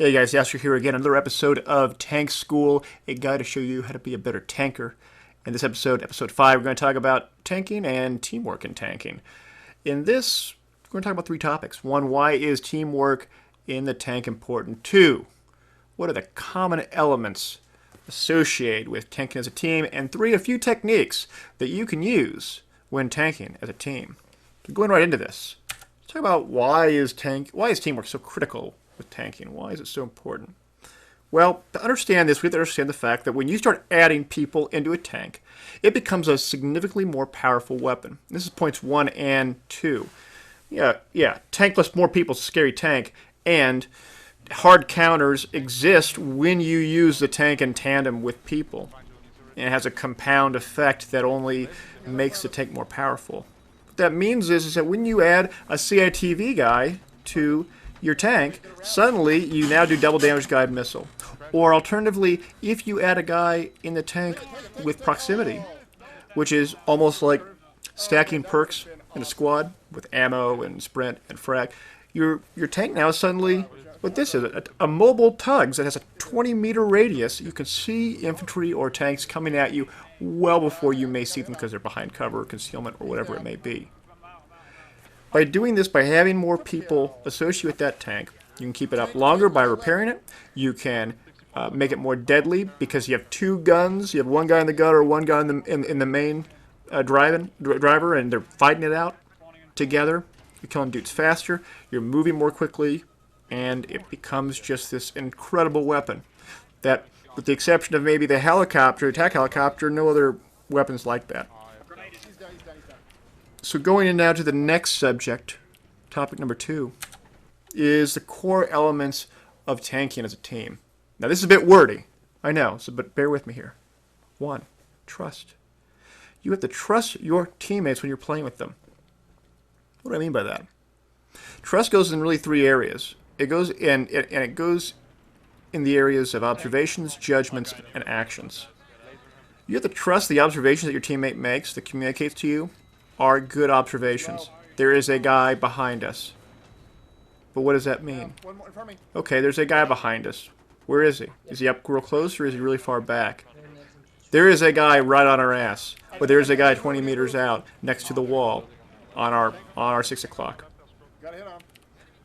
Hey guys, Yasser here again. Another episode of Tank School, a guide to show you how to be a better tanker. In this episode, episode 5, we're going to talk about tanking and teamwork in tanking. In this, we're going to talk about 3 topics. 1, why is teamwork in the tank important? 2, what are the common elements associated with tanking as a team? And 3, a few techniques that you can use when tanking as a team. So going right into this, let's talk about why is teamwork so critical with tanking? Why is it so important? Well, to understand this, we have to understand the fact that when you start adding people into a tank, it becomes a significantly more powerful weapon. This is points 1 and 2. Yeah, tank plus more people is a scary tank, and hard counters exist when you use the tank in tandem with people. And it has a compound effect that only makes the tank more powerful. What that means is that when you add a CITV guy to your tank, suddenly you now do double damage guide missile. Or alternatively, if you add a guy in the tank with proximity, which is almost like stacking perks in a squad with ammo and sprint and frag, your tank now is suddenly what this is, a mobile tugs that has a 20-meter radius. You can see infantry or tanks coming at you well before you may see them because they're behind cover, concealment, or whatever it may be. By doing this, by having more people associated with that tank, you can keep it up longer by repairing it. You can make it more deadly because you have 2 guns. You have one guy in the gutter, one guy in the main driver, and they're fighting it out together. You're killing dudes faster. You're moving more quickly, and it becomes just this incredible weapon that, with the exception of maybe the helicopter, attack helicopter, no other weapons like that. So going in now to the next subject, topic number 2, is the core elements of tanking as a team. Now this is a bit wordy, I know, but bear with me here. 1, trust. You have to trust your teammates when you're playing with them. What do I mean by that? Trust goes in really 3 areas. It goes in the areas of observations, judgments, and actions. You have to trust the observations that your teammate makes, that communicates to you, are good observations. There is a guy behind us. But what does that mean? Okay, there's a guy behind us. Where is he? Is he up real close or is he really far back? There is a guy right on our ass. But there's a guy 20 meters out next to the wall on our 6 o'clock.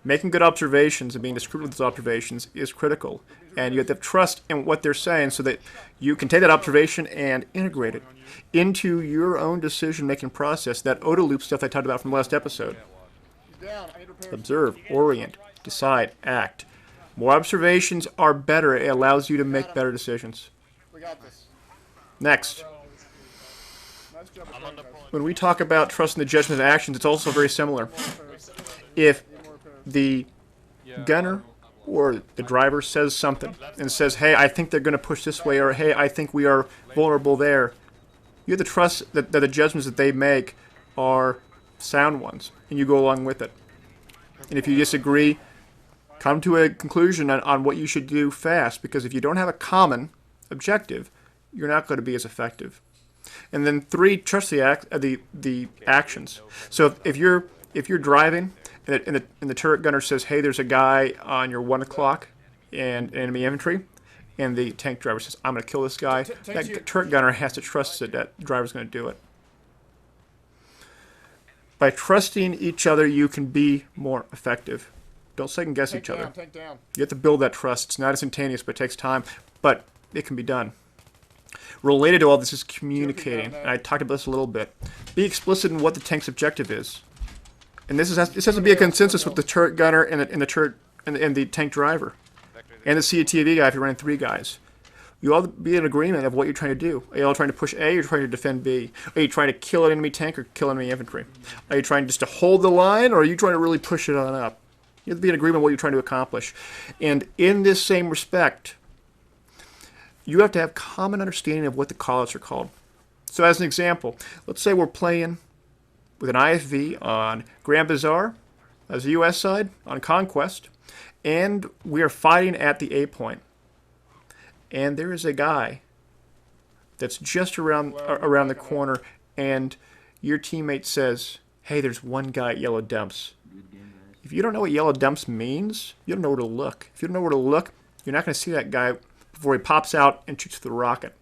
Making good observations and being discreet with those observations is critical. And you have to have trust in what they're saying so that you can take that observation and integrate it into your own decision-making process, that OODA loop stuff I talked about from the last episode. Observe, orient, decide, act. More observations are better. It allows you to make better decisions. Next. When we talk about trust in the judgment of actions, it's also very similar. If the gunner or the driver says something and says, hey, I think they're going to push this way, or hey, I think we are vulnerable there, you have to trust that the judgments that they make are sound ones, and you go along with it. And if you disagree, come to a conclusion on what you should do fast, because if you don't have a common objective, you're not going to be as effective. And then 3, trust the actions. So if you're driving and the turret gunner says, hey, there's a guy on your 1 o'clock and enemy infantry, and the tank driver says, I'm going to kill this guy, that turret gunner has to trust that that driver's going to do it. By trusting each other, you can be more effective. Don't second guess each other. You have to build that trust. It's not instantaneous, but it takes time, but it can be done. Related to all this is communicating, and I talked about this a little bit. Be explicit in what the tank's objective is. And this has to be a consensus with the turret gunner and the tank driver, and the CATV guy if you're running 3 guys. You all be in agreement of what you're trying to do. Are you all trying to push A or trying to defend B? Are you trying to kill an enemy tank or kill enemy infantry? Are you trying just to hold the line, or are you trying to really push it on up? You have to be in agreement on what you're trying to accomplish. And in this same respect, you have to have common understanding of what the callouts are called. So as an example, let's say we're playing with an IFV on Grand Bazaar, as the US side, on Conquest, and we are fighting at the A point. And there is a guy that's just around the corner, and your teammate says, hey, there's one guy at Yellow Dumps. If you don't know what yellow dumps means, you don't know where to look. If you don't know where to look, you're not going to see that guy before he pops out and shoots the rocket.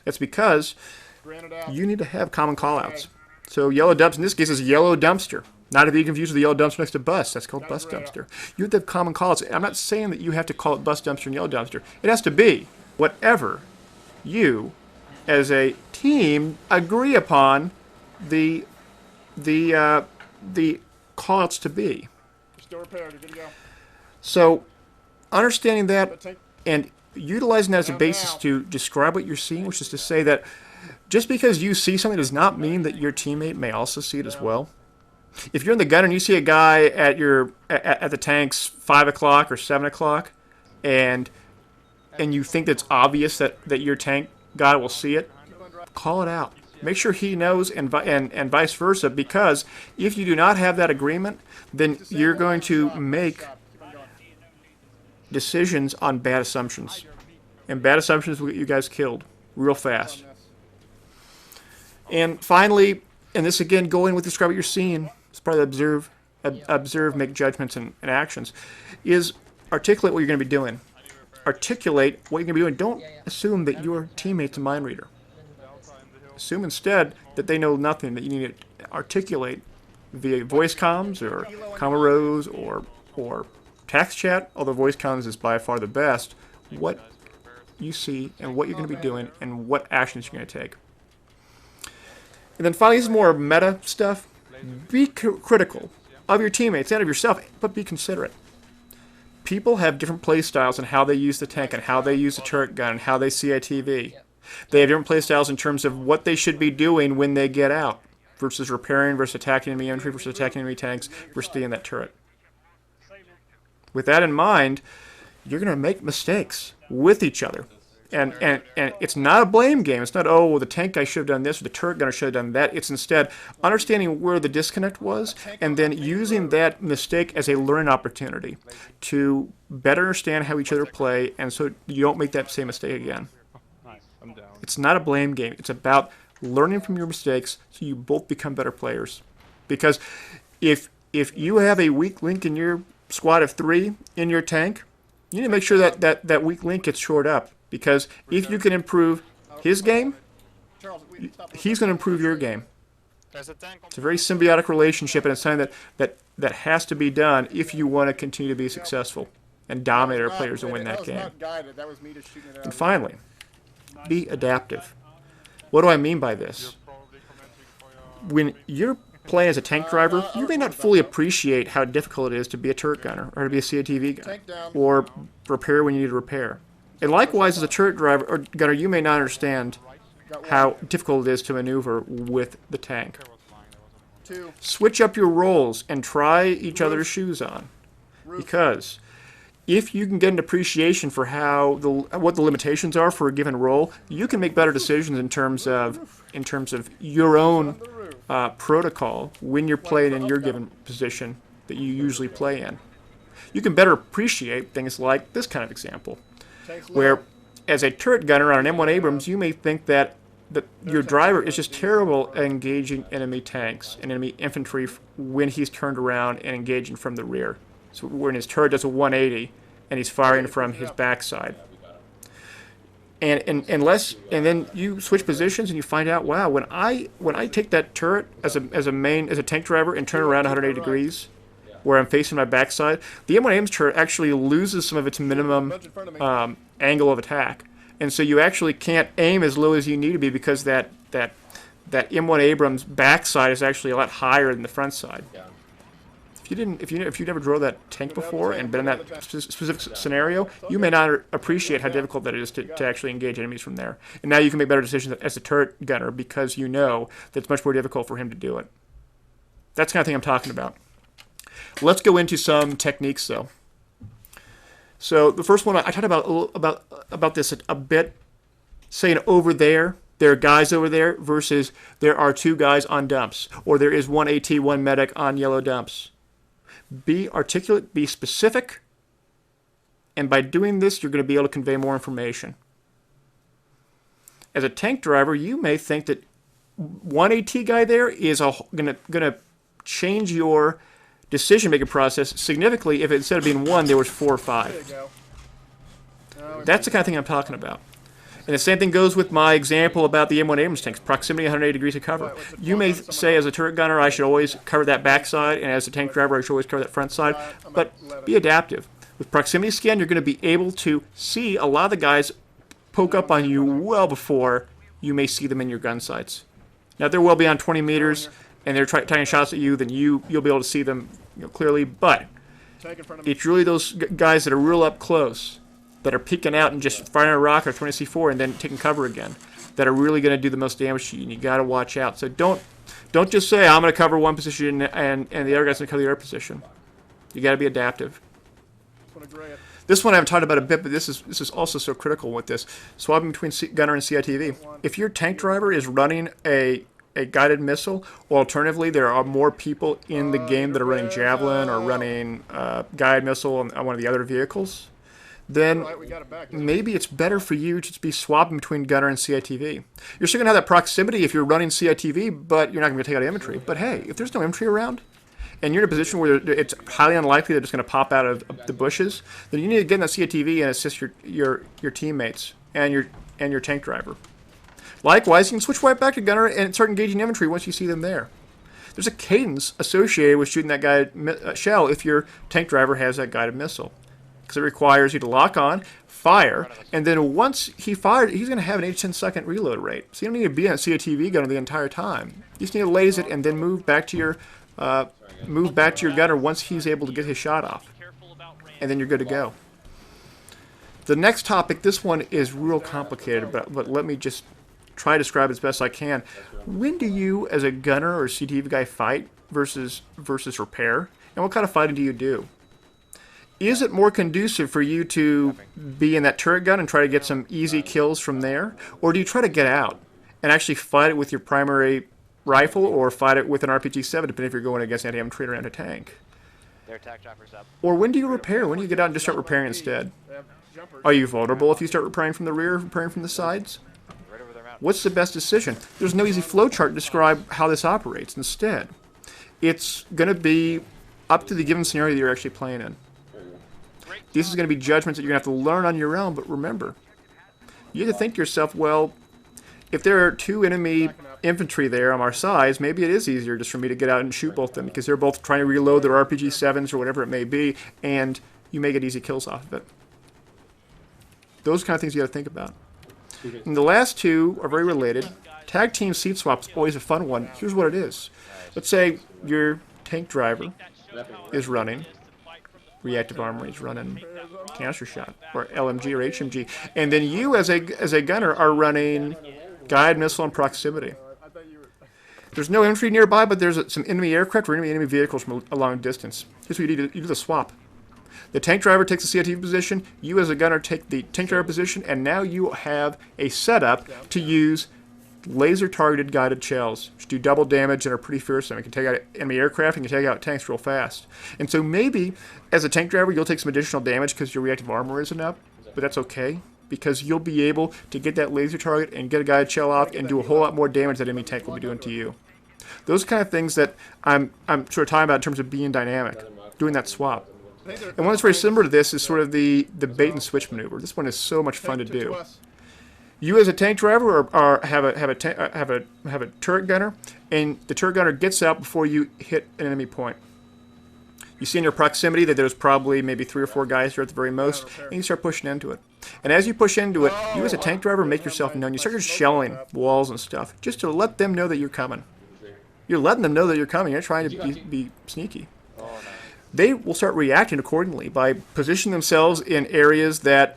That's because you need to have common callouts. So yellow dumps in this case is yellow dumpster. Not to be confused with the yellow dumpster next to bus. That's called bus dumpster. You have to have common callouts. I'm not saying that you have to call it bus dumpster and yellow dumpster. It has to be whatever you, as a team, agree upon the callouts to be. Still repaired. You're good to go. So understanding that and utilizing that as a basis to describe what you're seeing, which is to say that just because you see something does not mean that your teammate may also see it as well. If you're in the gunner and you see a guy at the tanks 5 o'clock or 7 o'clock, and you think that's obvious that your tank guy will see it, call it out. Make sure he knows, and vice versa, because if you do not have that agreement, then you're going to make decisions on bad assumptions. And bad assumptions will get you guys killed real fast. And finally, and this again, going with describe what you're seeing, it's part of the observe, make judgments and actions, is articulate what you're going to be doing. Articulate what you're going to be doing. Don't assume that your teammate's a mind reader. Assume instead that they know nothing, that you need to articulate via voice comms or comma rows or text chat, although voice comms is by far the best, what you see and what you're going to be doing and what actions you're going to take. And then finally, this is more meta stuff. Be critical of your teammates and of yourself, but be considerate. People have different play styles in how they use the tank and how they use the turret gun and how they see a TV. They have different play styles in terms of what they should be doing when they get out versus repairing versus attacking enemy infantry versus attacking enemy tanks versus staying in that turret. With that in mind, you're going to make mistakes with each other. And it's not a blame game. It's not, oh, well, the tank guy should have done this or the turret gunner should have done that. It's instead understanding where the disconnect was and then using that mistake as a learning opportunity to better understand how each other play and so you don't make that same mistake again. It's not a blame game. It's about learning from your mistakes so you both become better players. Because if you have a weak link in your squad of 3 in your tank, you need to make sure that weak link gets shored up. Because if you can improve his game, he's going to improve your game. It's a very symbiotic relationship, and it's something that has to be done if you want to continue to be successful and dominate our players and win that game. And finally, be adaptive. What do I mean by this? When you're playing as a tank driver, you may not fully appreciate how difficult it is to be a turret gunner or to be a CATV guy or repair when you need to repair. And likewise, as a turret driver or gunner, you may not understand how difficult it is to maneuver with the tank. Switch up your roles and try each other's shoes on. Because if you can get an appreciation for what the limitations are for a given role, you can make better decisions in terms of your own protocol when you're playing in your given position that you usually play in. You can better appreciate things like this kind of example, where as a turret gunner on an M1 Abrams, you may think that your driver is just terrible at engaging enemy tanks and enemy infantry when he's turned around and engaging from the rear. So when his turret does a 180 and he's firing from his backside. And then you switch positions and you find out, wow, when I take that turret as a tank driver and turn around 180 degrees, where I'm facing my backside, the M1 Abrams turret actually loses some of its minimum angle of attack, and so you actually can't aim as low as you need to be because that M1 Abrams backside is actually a lot higher than the front side. If you never drove that tank before and been in that specific scenario, you may not appreciate how difficult that is to actually engage enemies from there. And now you can make better decisions as a turret gunner because you know that it's much more difficult for him to do it. That's the kind of thing I'm talking about. Let's go into some techniques, though. So the first one I talked about this a bit, saying over there are guys over there versus there are 2 guys on dumps, or there is 1 AT, 1 medic on yellow dumps. Be articulate, be specific, and by doing this, you're going to be able to convey more information. As a tank driver, you may think that 1 AT guy there is going to change your decision-making process significantly if instead of being 1, there was 4 or 5. That's the kind of thing I'm talking about. And the same thing goes with my example about the M1 Abrams tanks, proximity 180 degrees of cover. You may say as a turret gunner I should always cover that backside, and as a tank driver I should always cover that front side, but be adaptive. With proximity scan, you're going to be able to see a lot of the guys poke up on you well before you may see them in your gun sights. Now, if they're well beyond 20 meters and they're taking shots at you, then you'll be able to see them clearly. But it's really those guys that are real up close, that are peeking out and just firing a rocket or throwing a C4 and then taking cover again, that are really going to do the most damage to you, and you got to watch out. So don't just say, I'm going to cover one position and the other guy's going to cover the other position. You got to be adaptive. This one I haven't talked about a bit, but this is also so critical with this. Swapping between gunner and CITV. If your tank driver is running a guided missile, or alternatively there are more people in the game that are running Javelin or running guided missile on one of the other vehicles, then maybe it's better for you to just be swapping between gunner and CITV. You're still going to have that proximity if you're running CITV, but you're not going to take out infantry. But hey, if there's no infantry around, and you're in a position where it's highly unlikely they're just going to pop out of the bushes, then you need to get in that CITV and assist your teammates and your tank driver. Likewise, you can switch right back to gunner and start engaging infantry once you see them there. There's a cadence associated with shooting that guided shell if your tank driver has that guided missile, because it requires you to lock on, fire, and then once he fired, he's going to have an 8 to 10 second reload rate. So you don't need to be on a CITV gunner the entire time. You just need to laze it and then move back to your gunner once he's able to get his shot off, and then you're good to go. The next topic, this one is real complicated, but let me just try to describe it as best I can. When do you, as a gunner or CTV guy, fight versus repair, and what kind of fighting do you do? Is it more conducive for you to be in that turret gun and try to get some easy kills from there, or do you try to get out and actually fight it with your primary rifle or fight it with an RPG-7, depending if you're going against anti-infantry or anti-tank? Or when do you repair? When do you get out and just start repairing instead? Are you vulnerable if you start repairing from the rear, repairing from the sides? What's the best decision? There's no easy flowchart to describe how this operates. Instead, it's going to be up to the given scenario that you're actually playing in. This is going to be judgments that you're going to have to learn on your own, but remember, you have to think to yourself, well, if there are 2 enemy infantry there on our sides, maybe it is easier just for me to get out and shoot both of them, because they're both trying to reload their RPG-7s or whatever it may be, and you may get easy kills off of it. Those kind of things you got to think about. And the last 2 are very related. Tag team seat swap is always a fun one. Here's what it is. Let's say your tank driver is running reactive armor, he's running cancer shot or LMG or HMG, and then you as a gunner are running guided missile and proximity. There's no infantry nearby, but there's some enemy aircraft or enemy vehicles from a long distance. Here's what you do. You do the swap. The tank driver takes the CITV position, you as a gunner take the tank driver position, and now you have a setup to use laser-targeted guided shells, which do double damage and are pretty fearsome. You can take out enemy aircraft and you can take out tanks real fast. And so maybe, as a tank driver, you'll take some additional damage because your reactive armor isn't up, but that's okay, because you'll be able to get that laser target and get a guided shell off and do a whole lot more damage that enemy tank will be doing to you. Those kind of things that I'm sort of talking about in terms of being dynamic, doing that swap. And one that's very similar to this is sort of the bait and switch maneuver. This one is so much fun to do. You as a tank driver have a turret gunner, and the turret gunner gets out before you hit an enemy point. You see in your proximity that there's probably maybe 3 or 4 guys here at the very most, and you start pushing into it. And as you push into it, you as a tank driver make yourself known. You start just shelling walls and stuff, just to let them know that you're coming. You're letting them know that you're coming. You're trying to be sneaky. They will start reacting accordingly by positioning themselves in areas that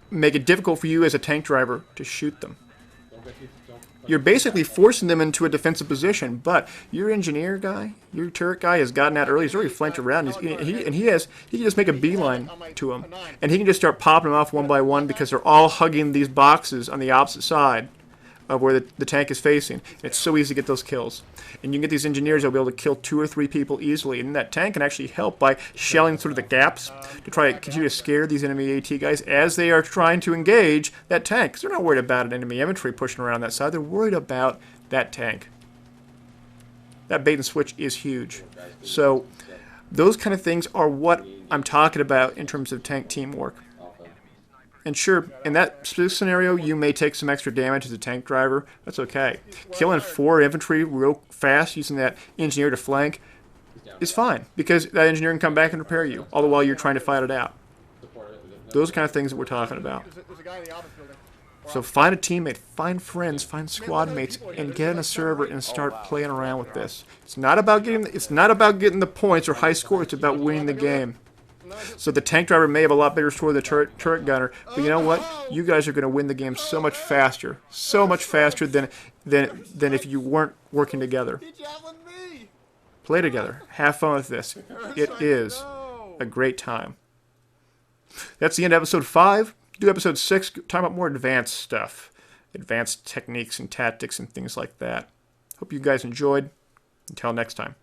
make it difficult for you as a tank driver to shoot them. You're basically forcing them into a defensive position, but your engineer guy, your turret guy has gotten out early. He's already flanked around. He can just make a beeline to them, and he can just start popping them off one by one because they're all hugging these boxes on the opposite side of where the tank is facing. And it's so easy to get those kills. And you can get these engineers that will be able to kill 2 or 3 people easily. And that tank can actually help by shelling sort of the gaps to try to continue to scare these enemy AT guys as they are trying to engage that tank. Because they're not worried about an enemy infantry pushing around that side. They're worried about that tank. That bait and switch is huge. So Those kind of things are what I'm talking about in terms of tank teamwork. And sure, in that specific scenario, you may take some extra damage as a tank driver. That's okay. Killing 4 infantry real fast using that engineer to flank is fine, because that engineer can come back and repair you, all the while you're trying to fight it out. Those are the kind of things that we're talking about. So find a teammate, find friends, find squad mates, and get in a server and start playing around with this. It's not about getting the points or high score. It's about winning the game. So the tank driver may have a lot bigger score than the turret gunner, but you know what? You guys are going to win the game so much faster than if you weren't working together. Play together. Have fun with this. It is a great time. That's the end of episode 5. Do episode 6, talk about more advanced stuff. Advanced techniques and tactics and things like that. Hope you guys enjoyed. Until next time.